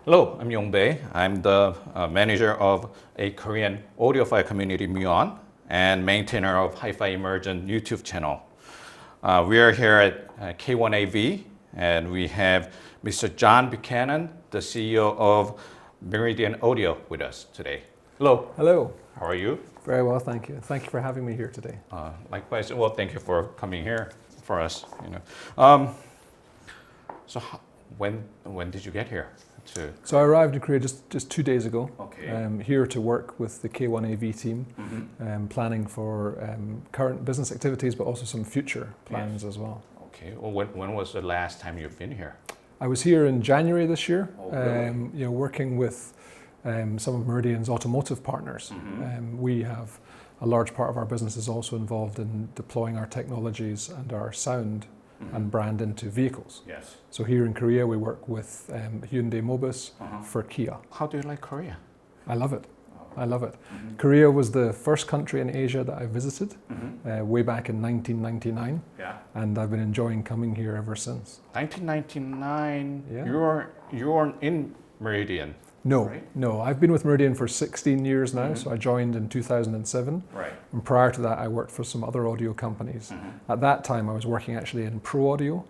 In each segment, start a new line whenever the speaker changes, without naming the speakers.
Hello, I'm Yong-Bae. I'm the manager of a Korean audiophile community, Muon, and maintainer of Hi-Fi Immersion YouTube channel. We are here at K1AV, and we have Mr. John Buchanan, the CEO of Meridian Audio, with us today. Hello.
Hello.
How are you?
Very well, thank you. Thank you for having me here today.
Likewise. Well, thank you for coming here for us. When did you get here?
So I arrived in Korea just 2 days ago.
Okay.
Here to work with the K1AV team, planning for current business activities, but also some future plans as well.
Okay. Well, when was the last time you've been here?
I was here in January this year,
Oh, really?
working with some of Meridian's automotive partners. We have a large part of our business is also involved in deploying our technologies and our sound and brand into vehicles.
Yes.
So here in Korea, we work with Hyundai Mobis for Kia.
How do you like Korea?
I love it. I love it. Korea was the first country in Asia that I visited way back in 1999.
Yeah.
And I've been enjoying coming here ever since.
1999.
Yeah.
You were in Meridian.
No,
Right.
no. I've been with Meridian for 16 years now, so I joined in 2007.
Right.
And prior to that, I worked for some other audio companies. At that time, I was working actually in Pro Audio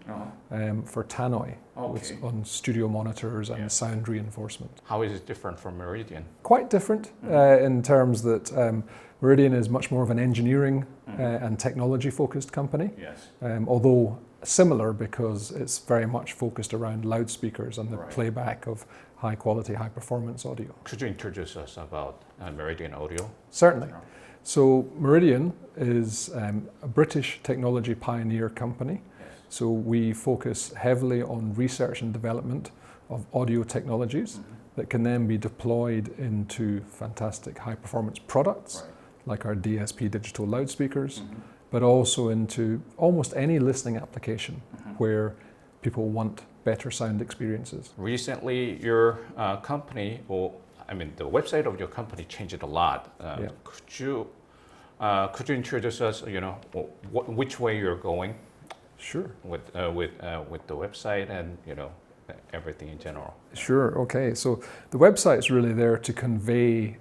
for Tannoy
Okay.
on studio monitors and
Yeah.
sound reinforcement.
How is it different from Meridian?
Quite different in terms that Meridian is much more of an engineering and technology focused company,
Yes.
although similar because it's very much focused around loudspeakers and the
Right.
playback of high quality, high performance audio.
Could you introduce us about Meridian Audio?
Certainly. So Meridian is a British technology pioneer company.
Yes.
So we focus heavily on research and development of audio technologies that can then be deployed into fantastic high performance products
Right.
like our DSP digital loudspeakers, but also into almost any listening application where people want better sound experiences.
Recently, your company, the website of your company changed a lot.
Yeah.
Could you introduce us? Which way you're going
Sure.
with the website and everything in general.
Sure. Okay. So the website is really there to convey,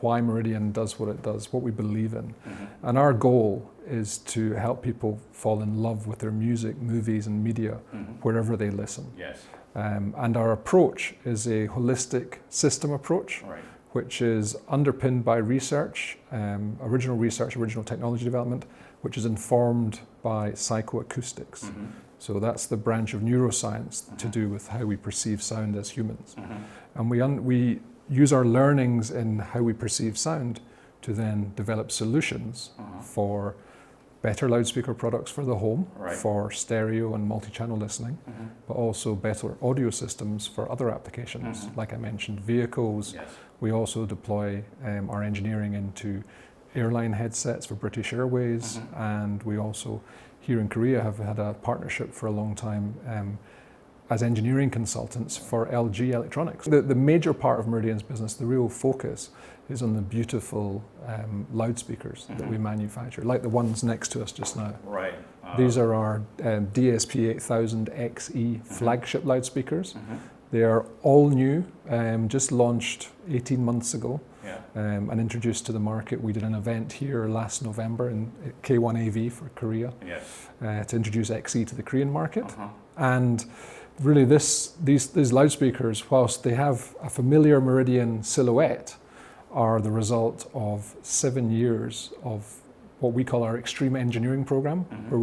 why Meridian does what it does, what we believe in, and our goal is to help people fall in love with their music, movies, and media wherever they listen.
Yes.
And our approach is a holistic system approach,
Right.
which is underpinned by research, original technology development, which is informed by psychoacoustics. So that's the branch of neuroscience to do with how we perceive sound as humans. And we use our learnings in how we perceive sound to then develop solutions for better loudspeaker products for the home,
Right.
for stereo and multi-channel listening, but also better audio systems for other applications, like I mentioned, vehicles.
Yes.
We also deploy our engineering into airline headsets for British Airways, and we also, here in Korea, have had a partnership for a long time as engineering consultants for LG Electronics. The major part of Meridian's business, the real focus, is on the beautiful loudspeakers that we manufacture, like the ones next to us just now.
Right.
These are our DSP 8000 XE flagship loudspeakers. They are all new, just launched 18 months ago.
Yeah.
And introduced to the market. We did an event here last November in K1AV for Korea
Yes.
to introduce XE to the Korean market. And really these loudspeakers, whilst they have a familiar Meridian silhouette, are the result of 7 years of what we call our extreme engineering program, where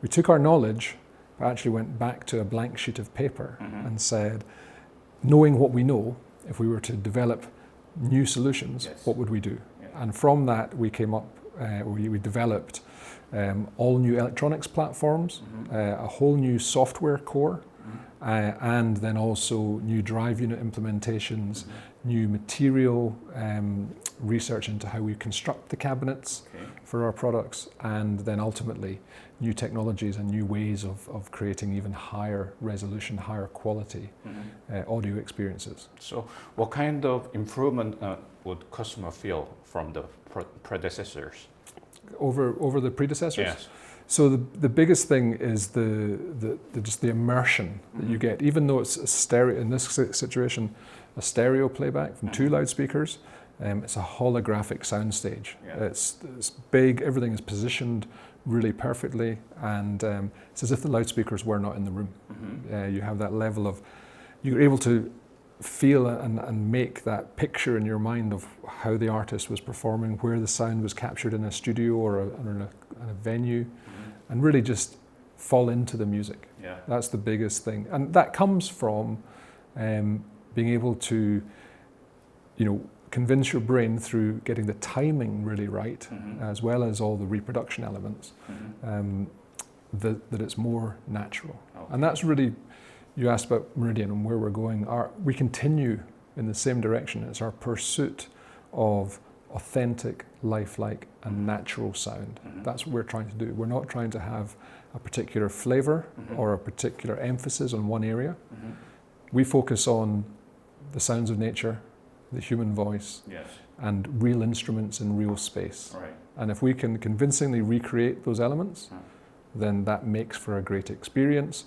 we took our knowledge, but actually went back to a blank sheet of paper and said, knowing what we know, if we were to develop new solutions,
Yes.
what would we do?
Yeah.
And from that, we came up, we developed all new electronics platforms, a whole new software core, and then also new drive unit implementations, new material research into how we construct the cabinets for our products, and then ultimately new technologies and new ways of creating even higher resolution, higher quality audio experiences.
So what kind of improvement would customer feel from the predecessors?
Over the predecessors?
Yes.
So the biggest thing is just the immersion that you get, even though it's a stereo, in this situation, a stereo playback from two loudspeakers. It's a holographic soundstage.
Yeah.
It's big, everything is positioned really perfectly, and it's as if the loudspeakers were not in the room. You have that level of, you're able to feel and make that picture in your mind of how the artist was performing, where the sound was captured in a studio or in a venue, and really just fall into the music.
Yeah.
That's the biggest thing. And that comes from being able to, convince your brain through getting the timing really right, as well as all the reproduction elements, that it's more natural.
Okay.
And that's really, you asked about Meridian and where we're going. We continue in the same direction. It's our pursuit of authentic, lifelike and natural sound. That's what we're trying to do. We're not trying to have a particular flavor or a particular emphasis on one area. We focus on the sounds of nature, the human voice,
Yes.
and real instruments in real space.
Right.
And if we can convincingly recreate those elements, then that makes for a great experience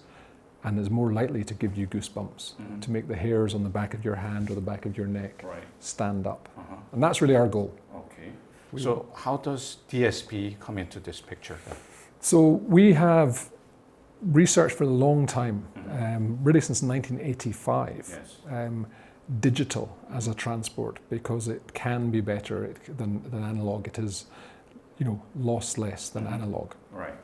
and is more likely to give you goosebumps, to make the hairs on the back of your hand or the back of your neck
Right.
stand up. And that's really our goal.
Okay. So how does DSP come into this picture?
So we have researched for a long time, really since 1985,
Yes.
digital as a transport, because it can be better than analog. It is, loss less than analog.
Right.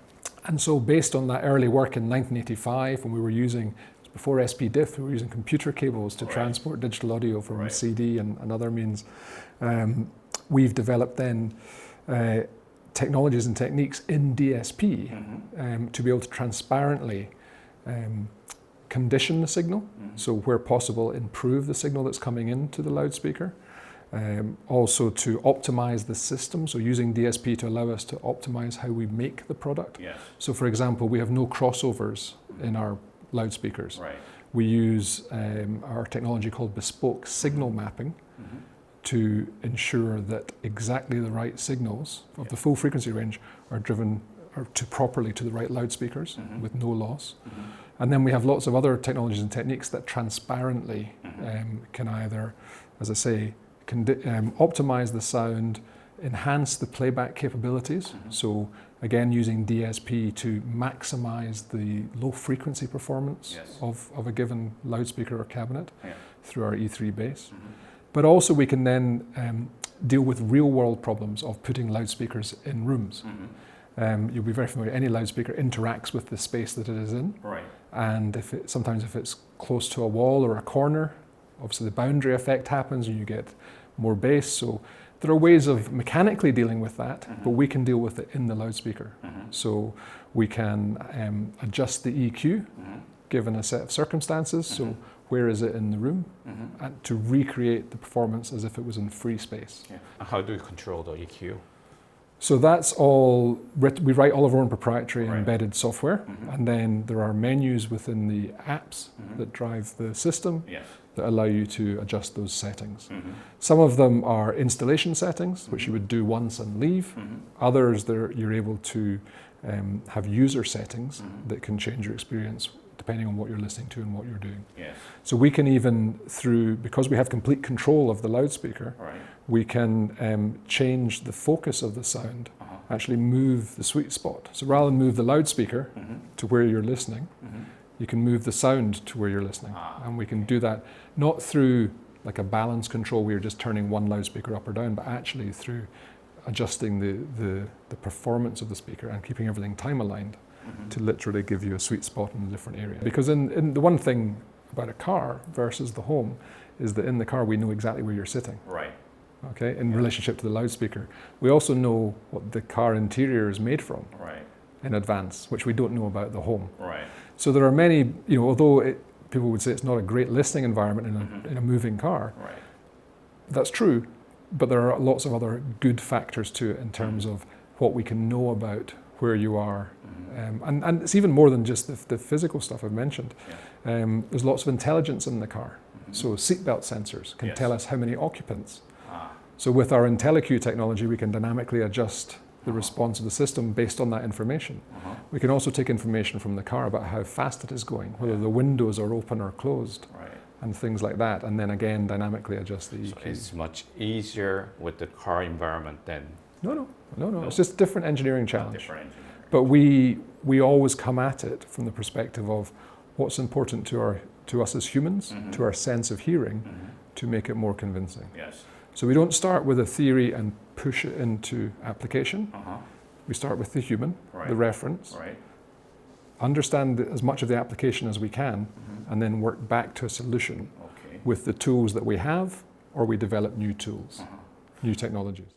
And so based on that early work in 1985, when we were using, before SP-Diff, we were using computer cables to transport digital audio from CD and other means. We've developed then technologies and techniques in DSP to be able to transparently condition the signal, so where possible improve the signal that's coming into the loudspeaker. Also to optimize the system, so using DSP to allow us to optimize how we make the product.
Yes.
So for example, we have no crossovers in our loudspeakers.
Right.
We use our technology called bespoke signal mapping to ensure that exactly the right signals of the full frequency range are driven properly to the right loudspeakers with no loss. And then we have lots of other technologies and techniques that transparently can either, as I say, optimize the sound, enhance the playback capabilities. So again, using DSP to maximize the low frequency performance of a given loudspeaker or cabinet through our E3 bass. But also we can then deal with real world problems of putting loudspeakers in rooms. You'll be very familiar, any loudspeaker interacts with the space that it is in.
Right.
And sometimes if it's close to a wall or a corner, obviously the boundary effect happens and you get more bass. So there are ways of mechanically dealing with that, but we can deal with it in the loudspeaker. So we can adjust the EQ given a set of circumstances. So where is it in the room? And to recreate the performance as if it was in free space.
Yeah. How do you control the EQ?
So that's all, we write all of our own proprietary embedded software, and then there are menus within the apps that drive the system that allow you to adjust those settings. Some of them are installation settings, which you would do once and leave. Others, you're able to have user settings that can change your experience depending on what you're listening to and what you're doing.
Yes.
So we can even because we have complete control of the loudspeaker, we can change the focus of the sound, actually move the sweet spot. So rather than move the loudspeaker to where you're listening, you can move the sound to where you're listening. And we can do that not through like a balance control where you're just turning one loudspeaker up or down, but actually through adjusting the performance of the speaker and keeping everything time aligned to literally give you a sweet spot in a different area. Because in the one thing about a car versus the home is that in the car we know exactly where you're sitting.
Right.
Okay, in relationship to the loudspeaker. We also know what the car interior is made from in advance, which we don't know about the home.
Right.
So there are many, although people would say it's not a great listening environment in a moving car, that's true, but there are lots of other good factors to it in terms of what we can know about where you are. And it's even more than just the physical stuff I've mentioned. There's lots of intelligence in the car. So seatbelt sensors can tell us how many occupants. So with our Intelli-Q technology, we can dynamically adjust the response of the system based on that information. We can also take information from the car about how fast it is going, whether the windows are open or closed,
Right.
and things like that, and then again dynamically adjust the
So
EQ.
it's much easier with the car environment than
No. It's just a different engineering challenge.
different engineering.
But we always come at it from the perspective of what's important to us as humans, to our sense of hearing, to make it more convincing.
Yes.
So we don't start with a theory and push it into application. We start with the human,
Right.
the reference,
Right.
understand as much of the application as we can, and then work back to a solution
Okay.
with the tools that we have, or we develop new tools, new technologies.